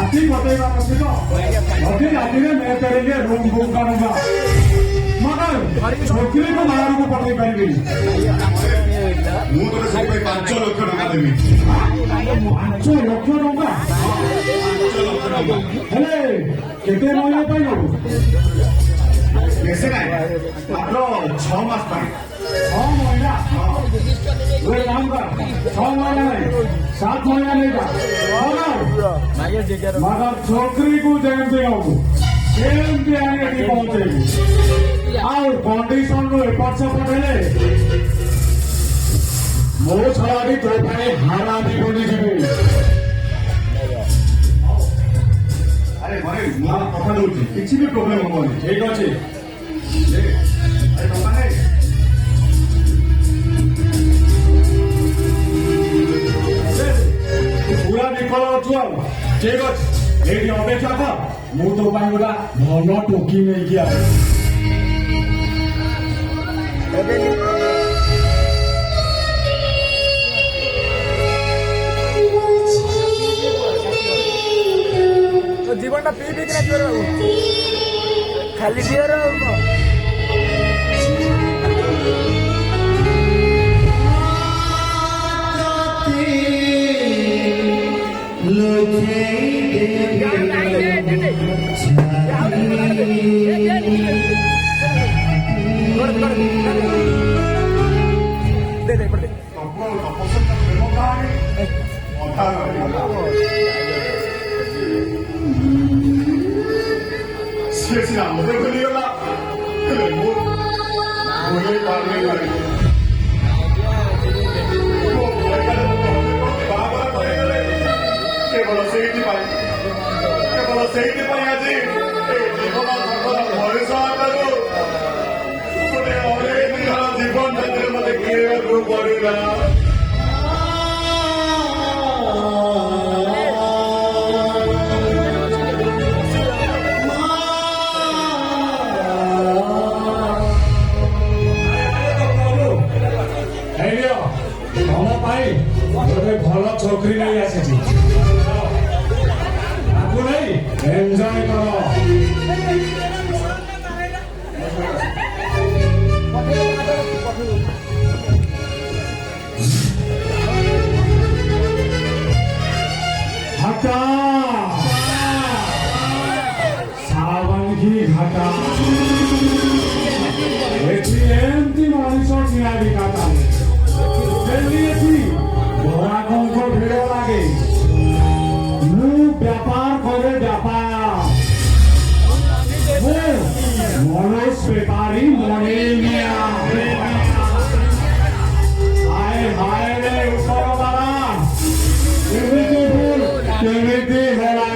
राती बतेगा बच्चे को अभी राती में मैं तेरे लिए रूम बुक करूंगा मगर छोकरी को मारा को पकड़ पाएंगे ମୁଁ ତୋତେ ସେଥିପାଇଁ 5 ଲକ୍ଷ ଟଙ୍କା ଦେବି 5 ଲକ୍ଷ ଟଙ୍କା 5 ଲକ୍ଷ ଟଙ୍କା ହେଲେ କେତେ ମହିଳା ପାଇଁ ନବୁ ବେଶୀ ନାହିଁ ମାତ୍ର 6 ମାସ ପାଇଁ 6 महीना वे काम कर 6 महीना नहीं 7 महीना नहीं का मगर छोकरी को जयंती हो सेमती आने की पहुंचेगी और कंडीशन रो एपट सेपट हेले मो छड़ा भी तो पाए हारामी बनी जीवे ଆରେ ଭାଇ ମୁଁ କଥା ଦଉଛି କିଛି ବି ପ୍ରୋବ୍ଲେମ ହବନି ठीक अच्छे ଆରେ ଟଙ୍କା ନାହିଁ पूरा विफल अच्छु ठीक अच्छे ये अपेक्षा कर मु तो गोटा भल टोकी नहीं किया जीवन पी पी खाली बियर ସିଏ ସିନା ମୋତେ ଭୁଲିଗଲା ହେଲେ ମୁଁ ଭୁଲି ପାରୁନି ବାହାଘର କରିଗଲେ କେବଳ ସେଇଥିପାଇଁ ଆଜି ଏ ଜୀବନ ସଫଳ ମଣିଷ ଆଗରୁ ଗୋଟେ ଅନେକ ଦିନ ଜୀବନ ସେଥିରେ ମୋତେ କିଣିବାକୁ ପଡ଼ିଲା ତମ ପାଇଁ ଗୋଟେ ଭଲ ଛୋକରୀ ନେଇ ଆସିଛି ତାକୁ ନେଇ ଏନ୍ଜୟ କର घाटा सावन की घाटा ଏଠି ଏମିତି ମଣିଷ କିଣା ବିକାତା ग्राहकों ভিড় লাগে মু ব্যাপার করে ব্যাপার মনোজ বেপারি মনে মিয়া হায় হায় রে উপরবালা কেমিতি ভুল কেমিতি হেলা